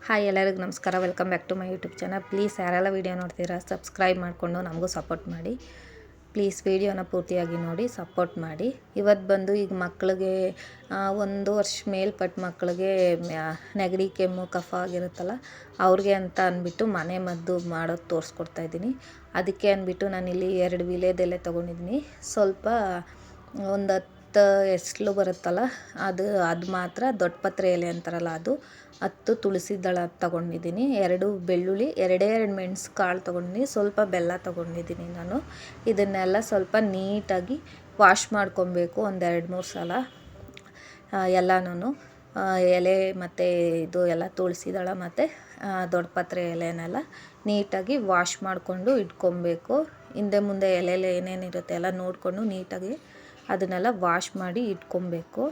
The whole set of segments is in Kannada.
ಹಾಯ್ ಎಲ್ಲರಿಗೂ ನಮಸ್ಕಾರ. Welcome back to my YouTube channel. Please ಯಾರೆಲ್ಲ ವೀಡಿಯೋ ನೋಡ್ತೀರಾ ಸಬ್ಸ್ಕ್ರೈಬ್ ಮಾಡಿಕೊಂಡು ನಮಗೂ ಸಪೋರ್ಟ್ ಮಾಡಿ. ಪ್ಲೀಸ್ ವೀಡಿಯೋನ ಪೂರ್ತಿಯಾಗಿ ನೋಡಿ ಸಪೋರ್ಟ್ ಮಾಡಿ. ಇವತ್ತು ಬಂದು ಈಗ ಮಕ್ಕಳಿಗೆ 1 ವರ್ಷ ಮೇಲ್ಪಟ್ಟ ಮಕ್ಕಳಿಗೆ ನೆಗಡಿ ಕೆಮ್ಮು ಕಫ ಆಗಿರುತ್ತಲ್ಲ ಅವ್ರಿಗೆ ಅಂತ ಅಂದ್ಬಿಟ್ಟು ಮನೆ ಮದ್ದು ಮಾಡೋದು ತೋರಿಸ್ಕೊಡ್ತಾಯಿದ್ದೀನಿ. ಅದಕ್ಕೆ ಅಂದ್ಬಿಟ್ಟು ನಾನಿಲ್ಲಿ 2 ವೀಳ್ಯದೆಲೆ ತೊಗೊಂಡಿದ್ದೀನಿ. ಸ್ವಲ್ಪ ಒಂದು 10 ಎಸ್ಲು ಬರುತ್ತಲ್ಲ ಅದು ಮಾತ್ರ ದೊಡ್ಡ ಪತ್ರೆ ಎಲೆ ಅಂತಾರಲ್ಲ ಅದು 10 ತುಳಸಿ ದಳ ತೊಗೊಂಡಿದ್ದೀನಿ. 2 ಬೆಳ್ಳುಳ್ಳಿ, 2 ಮೆಣಸು ಕಾಳು ತೊಗೊಂಡಿದ್ದೀನಿ. ಸ್ವಲ್ಪ ಬೆಲ್ಲ ತೊಗೊಂಡಿದ್ದೀನಿ ನಾನು. ಇದನ್ನೆಲ್ಲ ಸ್ವಲ್ಪ ನೀಟಾಗಿ ವಾಶ್ ಮಾಡ್ಕೊಬೇಕು ಒಂದು 2-3 ಸಲ ಎಲ್ಲನೂ. ಎಲೆ ಮತ್ತು ಇದು ಎಲ್ಲ ತುಳಸಿ ದಳ ಮತ್ತು ದೊಡ್ಡ ಪತ್ರೆ ಎಲೆನೆಲ್ಲ ನೀಟಾಗಿ ವಾಶ್ ಮಾಡಿಕೊಂಡು ಇಟ್ಕೊಬೇಕು. ಹಿಂದೆ ಮುಂದೆ ಎಲೆಯಲ್ಲಿ ಏನೇನಿರುತ್ತೆ ಎಲ್ಲ ನೋಡಿಕೊಂಡು ನೀಟಾಗಿ ಅದನ್ನೆಲ್ಲ ವಾಶ್ ಮಾಡಿ ಇಟ್ಕೊಬೇಕು.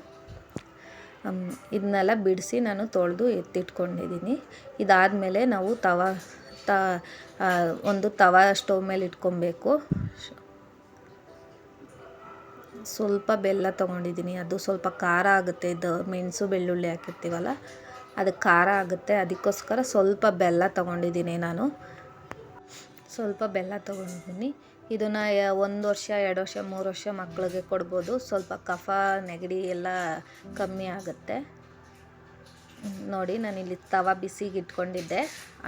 ಇದನ್ನೆಲ್ಲ ಬಿಡಿಸಿ ನಾನು ತೊಳೆದು ಎತ್ತಿಟ್ಕೊಂಡಿದ್ದೀನಿ. ಇದಾದಮೇಲೆ ನಾವು ಒಂದು ತವ ಸ್ಟವ್ ಮೇಲೆ ಇಟ್ಕೊಬೇಕು. ಸ್ವಲ್ಪ ಬೆಲ್ಲ ತೊಗೊಂಡಿದ್ದೀನಿ. ಅದು ಸ್ವಲ್ಪ ಖಾರ ಆಗುತ್ತೆ. ಇದು ಮೆಣಸು ಬೆಳ್ಳುಳ್ಳಿ ಹಾಕಿರ್ತೀವಲ್ಲ ಅದಕ್ಕೆ ಖಾರ ಆಗುತ್ತೆ. ಅದಕ್ಕೋಸ್ಕರ ಸ್ವಲ್ಪ ಬೆಲ್ಲ ತೊಗೊಂಡಿದ್ದೀನಿ ನಾನು. ಸ್ವಲ್ಪ ಬೆಲ್ಲ ತೊಗೊಂಡಿದ್ದೀನಿ. ಇದನ್ನು 1 ವರ್ಷ 2 ವರ್ಷ 3 ವರ್ಷ ಮಕ್ಕಳಿಗೆ ಕೊಡ್ಬೋದು. ಸ್ವಲ್ಪ ಕಫ ನೆಗಡಿ ಎಲ್ಲ ಕಮ್ಮಿ ಆಗುತ್ತೆ. ನೋಡಿ ನಾನಿಲ್ಲಿ ತವ ಬಿಸಿಗೆ ಇಟ್ಕೊಂಡಿದ್ದೆ.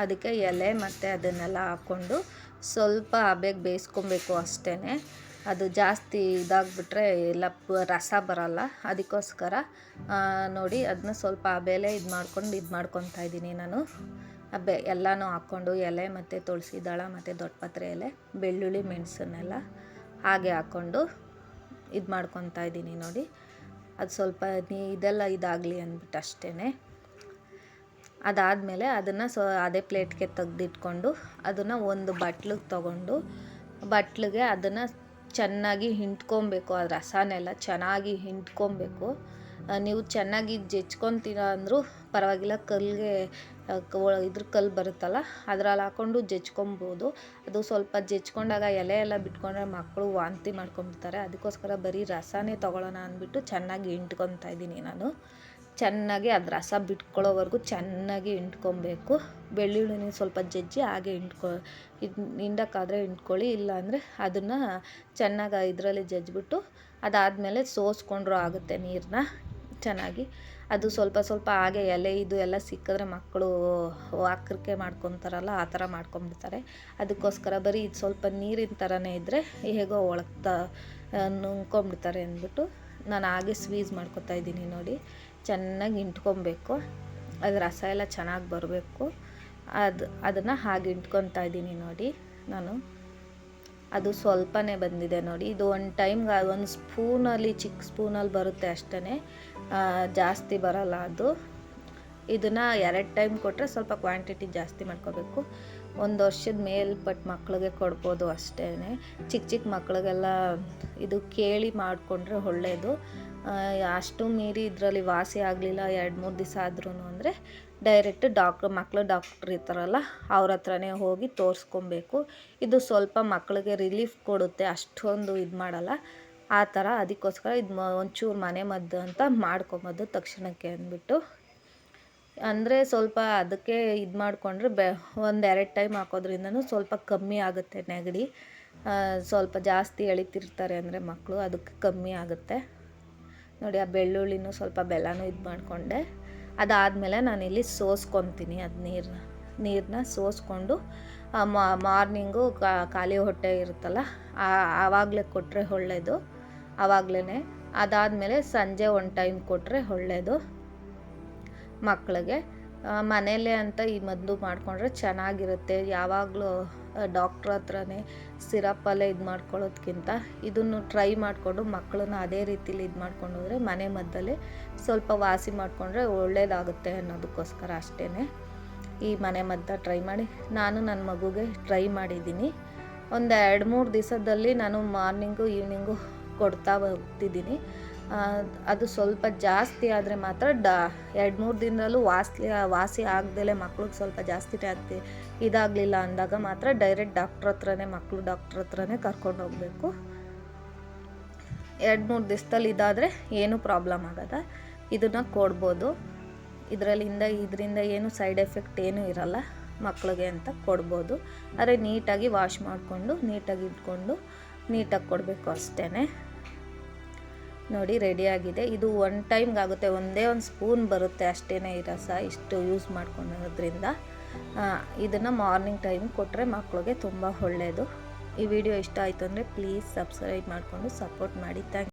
ಅದಕ್ಕೆ ಎಲೆ ಮತ್ತು ಅದನ್ನೆಲ್ಲ ಹಾಕ್ಕೊಂಡು ಸ್ವಲ್ಪ ಹಬೆಗೆ ಬೇಯಿಸ್ಕೊಬೇಕು ಅಷ್ಟೇ. ಅದು ಜಾಸ್ತಿ ಇದಾಗಿಬಿಟ್ರೆ ಎಲ್ಲ ರಸ ಬರೋಲ್ಲ. ಅದಕ್ಕೋಸ್ಕರ ನೋಡಿ ಅದನ್ನ ಸ್ವಲ್ಪ ಹಬೆಲೆ ಮಾಡ್ಕೊತಾ ಇದ್ದೀನಿ ನಾನು. ಎಲ್ಲನೂ ಹಾಕ್ಕೊಂಡು ಎಲೆ ಮತ್ತು ತುಳಸಿ ದಳ ಮತ್ತು ದೊಡ್ಡ ಪತ್ರೆ ಎಲೆ ಬೆಳ್ಳುಳ್ಳಿ ಮೆಣಸನ್ನೆಲ್ಲ ಹಾಗೆ ಹಾಕ್ಕೊಂಡು ಮಾಡ್ಕೊತಾ ಇದ್ದೀನಿ ನೋಡಿ. ಅದು ಸ್ವಲ್ಪ ಇದೆಲ್ಲ ಇದಾಗಲಿ ಅಂದ್ಬಿಟ್ಟು ಅಷ್ಟೇ. ಅದಾದಮೇಲೆ ಅದನ್ನು ಅದೇ ಪ್ಲೇಟ್ಗೆ ತೆಗೆದಿಟ್ಕೊಂಡು ಅದನ್ನು ಒಂದು ಬಟ್ಲಿಗೆ ತೊಗೊಂಡು ಬಟ್ಲಿಗೆ ಅದನ್ನು ಚೆನ್ನಾಗಿ ಹಿಂಡ್ಕೊಬೇಕು. ಅದು ರಸನೆಲ್ಲ ಚೆನ್ನಾಗಿ ಹಿಂಡ್ಕೊಬೇಕು. ನೀವು ಚೆನ್ನಾಗಿ ಜಜ್ಕೊತೀರ ಅಂದರೂ ಪರವಾಗಿಲ್ಲ. ಕಲ್ಲು ಬರುತ್ತಲ್ಲ ಅದರಲ್ಲಿ ಹಾಕ್ಕೊಂಡು ಜಜ್ಕೊಬೋದು. ಅದು ಸ್ವಲ್ಪ ಜಜ್ಕೊಂಡಾಗ ಎಲೆ ಎಲ್ಲ ಬಿಟ್ಕೊಂಡ್ರೆ ಮಕ್ಕಳು ವಾಂತಿ ಮಾಡ್ಕೊಂಬಿಡ್ತಾರೆ. ಅದಕ್ಕೋಸ್ಕರ ಬರೀ ರಸನೇ ತೊಗೊಳ್ಳೋಣ ಅಂದ್ಬಿಟ್ಟು ಚೆನ್ನಾಗಿ ಹಿಂಡ್ಕೊತಾ ಇದ್ದೀನಿ ನಾನು. ಚೆನ್ನಾಗಿ ಅದು ರಸ ಬಿಟ್ಕೊಳ್ಳೋವರೆಗೂ ಚೆನ್ನಾಗಿ ಹಿಂಡ್ಕೊಬೇಕು. ಬೆಳ್ಳುಳ್ಳಿನ ಸ್ವಲ್ಪ ಜಜ್ಜಿ ಹಾಗೆ ಹಿಂಡಕ್ಕಾದರೆ ಹಿಂಡ್ಕೊಳ್ಳಿ. ಇಲ್ಲಾಂದರೆ ಅದನ್ನು ಚೆನ್ನಾಗಿ ಇದರಲ್ಲಿ ಜಜ್ಜಿಬಿಟ್ಟು ಅದಾದಮೇಲೆ ಸೋಸ್ಕೊಂಡ್ರೂ ಆಗುತ್ತೆ ನೀರನ್ನ ಚೆನ್ನಾಗಿ. ಅದು ಸ್ವಲ್ಪ ಸ್ವಲ್ಪ ಹಾಗೆ ಎಲೆ ಇದು ಎಲ್ಲ ಸಿಕ್ಕಿದ್ರೆ ಮಕ್ಕಳು ವಾಕರಿಕೆ ಮಾಡ್ಕೊತಾರಲ್ಲ ಆ ಥರ ಮಾಡ್ಕೊಂಬಿಡ್ತಾರೆ. ಅದಕ್ಕೋಸ್ಕರ ಬರೀ ಇದು ಸ್ವಲ್ಪ ನೀರಿನ ಥರನೇ ಇದ್ದರೆ ಹೇಗೋ ಒಳಗೆ ನುಂಗ್ಕೊಂಬಿಡ್ತಾರೆ ಅಂದ್ಬಿಟ್ಟು ನಾನು ಹಾಗೆ ಸ್ವೀಸ್ ಮಾಡ್ಕೊತಾ ಇದ್ದೀನಿ ನೋಡಿ. ಚೆನ್ನಾಗಿ ಹಿಂಡ್ಕೊಬೇಕು. ಅದು ರಸ ಎಲ್ಲ ಚೆನ್ನಾಗಿ ಬರಬೇಕು. ಅದನ್ನು ಹಾಗೆ ಹಿಂಡ್ಕೊತಾ ಇದ್ದೀನಿ ನೋಡಿ ನಾನು. ಅದು ಸ್ವಲ್ಪನೇ ಬಂದಿದೆ ನೋಡಿ. ಇದು ಒಂದು ಟೈಮ್ಗೆ ಒಂದು ಸ್ಪೂನಲ್ಲಿ ಚಿಕ್ಕ ಸ್ಪೂನಲ್ಲಿ ಬರುತ್ತೆ ಅಷ್ಟೇ, ಜಾಸ್ತಿ ಬರೋಲ್ಲ ಅದು. ಇದನ್ನು 2 ಟೈಮ್ ಕೊಟ್ಟರೆ ಸ್ವಲ್ಪ ಕ್ವಾಂಟಿಟಿ ಜಾಸ್ತಿ ಮಾಡ್ಕೋಬೇಕು. 1 ವರ್ಷದ ಮೇಲ್ಪಟ್ಟ ಮಕ್ಕಳಿಗೆ ಕೊಡ್ಬೋದು ಅಷ್ಟೇ. ಚಿಕ್ಕ ಮಕ್ಕಳಿಗೆಲ್ಲ ಇದು ಕೇಳಿ ಮಾಡಿಕೊಂಡ್ರೆ ಒಳ್ಳೆಯದು. ಅಷ್ಟು ಮೀರಿ ಇದರಲ್ಲಿ ವಾಸಿ ಆಗಲಿಲ್ಲ 2-3 ದಿವಸ ಆದ್ರೂ ಅಂದರೆ ಡೈರೆಕ್ಟ್ ಮಕ್ಕಳು ಡಾಕ್ಟ್ರ್ ಇರ್ತಾರಲ್ಲ ಅವ್ರ ಹತ್ರನೇ ಹೋಗಿ ತೋರಿಸ್ಕೊಬೇಕು. ಇದು ಸ್ವಲ್ಪ ಮಕ್ಕಳಿಗೆ ರಿಲೀಫ್ ಕೊಡುತ್ತೆ, ಅಷ್ಟೊಂದು ಇದು ಮಾಡಲ್ಲ ಆ ಥರ. ಅದಕ್ಕೋಸ್ಕರ ಒಂಚೂರು ಮನೆ ಮದ್ದು ಅಂತ ಮಾಡ್ಕೊಬೋದು ತಕ್ಷಣಕ್ಕೆ ಅಂದ್ಬಿಟ್ಟು. ಅಂದರೆ ಸ್ವಲ್ಪ ಅದಕ್ಕೆ ಮಾಡಿಕೊಂಡ್ರೆ 1-2 ಟೈಮ್ ಹಾಕೋದ್ರಿಂದನೂ ಸ್ವಲ್ಪ ಕಮ್ಮಿ ಆಗುತ್ತೆ ನೆಗಡಿ. ಸ್ವಲ್ಪ ಜಾಸ್ತಿ ಎಳಿತಿರ್ತಾರೆ ಅಂದರೆ ಮಕ್ಕಳು, ಅದಕ್ಕೆ ಕಮ್ಮಿ ಆಗುತ್ತೆ ನೋಡಿ. ಆ ಬೆಳ್ಳುಳ್ಳಿನೂ ಸ್ವಲ್ಪ ಬೆಲ್ಲನೂ ಮಾಡಿಕೊಂಡೆ. ಅದಾದಮೇಲೆ ನಾನಿಲ್ಲಿ ಸೋಸ್ಕೊತೀನಿ. ಅದು ನೀರನ್ನ ಸೋಸ್ಕೊಂಡು ಮಾರ್ನಿಂಗು ಖಾಲಿ ಹೊಟ್ಟೆ ಇರುತ್ತಲ್ಲ ಆವಾಗಲೇ ಕೊಟ್ಟರೆ ಒಳ್ಳೆಯದು. ಆವಾಗಲೇ ಅದಾದಮೇಲೆ ಸಂಜೆ 1 ಟೈಮ್ ಕೊಟ್ಟರೆ ಒಳ್ಳೆಯದು ಮಕ್ಕಳಿಗೆ. ಮನೆಯಲ್ಲೇ ಅಂತ ಈ ಮದ್ದು ಮಾಡಿಕೊಂಡ್ರೆ ಚೆನ್ನಾಗಿರುತ್ತೆ. ಯಾವಾಗಲೂ ಡಾಕ್ಟ್ರ್ ಹತ್ರನೇ ಸಿರಪ್ಪಲ್ಲೇ ಮಾಡ್ಕೊಳ್ಳೋದ್ಕಿಂತ ಇದನ್ನು ಟ್ರೈ ಮಾಡಿಕೊಂಡು ಮಕ್ಕಳನ್ನ ಅದೇ ರೀತಿಲಿ ಮಾಡ್ಕೊಂಡು ಹೋದರೆ ಮನೆ ಮದ್ದಲ್ಲೇ ಸ್ವಲ್ಪ ವಾಸಿ ಮಾಡಿಕೊಂಡ್ರೆ ಒಳ್ಳೆಯದಾಗುತ್ತೆ ಅನ್ನೋದಕ್ಕೋಸ್ಕರ ಅಷ್ಟೇ ಈ ಮನೆ ಮದ್ದು ಟ್ರೈ ಮಾಡಿ. ನಾನು ನನ್ನ ಮಗುಗೆ ಟ್ರೈ ಮಾಡಿದ್ದೀನಿ. ಒಂದು 2-3 ದಿವಸದಲ್ಲಿ ನಾನು ಮಾರ್ನಿಂಗು ಈವ್ನಿಂಗು ಕೊಡ್ತಾ ಹೋಗ್ತಿದ್ದೀನಿ. ಅದು ಸ್ವಲ್ಪ ಜಾಸ್ತಿ ಆದರೆ ಮಾತ್ರ 2-3 ದಿನದಲ್ಲೂ ವಾಸಿ ಆಗದಲೇ ಮಕ್ಳಿಗೆ ಸ್ವಲ್ಪ ಜಾಸ್ತಿ ಇದಾಗಲಿಲ್ಲ ಅಂದಾಗ ಮಾತ್ರ ಡೈರೆಕ್ಟ್ ಮಕ್ಕಳು ಡಾಕ್ಟ್ರ್ ಹತ್ರನೇ ಕರ್ಕೊಂಡು ಹೋಗಬೇಕು. 2-3 ದಿವಸದಲ್ಲಿ ಇದಾದರೆ ಏನೂ ಪ್ರಾಬ್ಲಮ್ ಆಗೋದ ಇದನ್ನು ಕೊಡ್ಬೋದು. ಇದರಿಂದ ಏನು ಸೈಡ್ ಎಫೆಕ್ಟ್ ಏನೂ ಇರಲ್ಲ, ಮಕ್ಕಳಿಗೆ ಅಂತ ಕೊಡ್ಬೋದು. ಆದರೆ ನೀಟಾಗಿ ವಾಶ್ ಮಾಡಿಕೊಂಡು ನೀಟಾಗಿ ಇಟ್ಕೊಂಡು ನೀಟಾಗಿ ಕೊಡಬೇಕು ಅಷ್ಟೇ. ನೋಡಿ ರೆಡಿಯಾಗಿದೆ. ಇದು ಒನ್ ಟೈಮ್ಗೆ ಆಗುತ್ತೆ, ಒಂದೇ ಒಂದು ಸ್ಪೂನ್ ಬರುತ್ತೆ ಅಷ್ಟೇ ಈ ರಸ. ಇಷ್ಟು ಯೂಸ್ ಮಾಡ್ಕೊಳ್ಳೋದ್ರಿಂದ ಇದನ್ನು ಮಾರ್ನಿಂಗ್ ಟೈಮ್ ಕೊಟ್ಟರೆ ಮಕ್ಕಳಿಗೆ ತುಂಬ ಒಳ್ಳೆಯದು. ಈ ವಿಡಿಯೋ ಇಷ್ಟ ಆಯಿತು ಅಂದರೆ ಪ್ಲೀಸ್ ಸಬ್ಸ್ಕ್ರೈಬ್ ಮಾಡಿಕೊಂಡು ಸಪೋರ್ಟ್ ಮಾಡಿ. Thank you.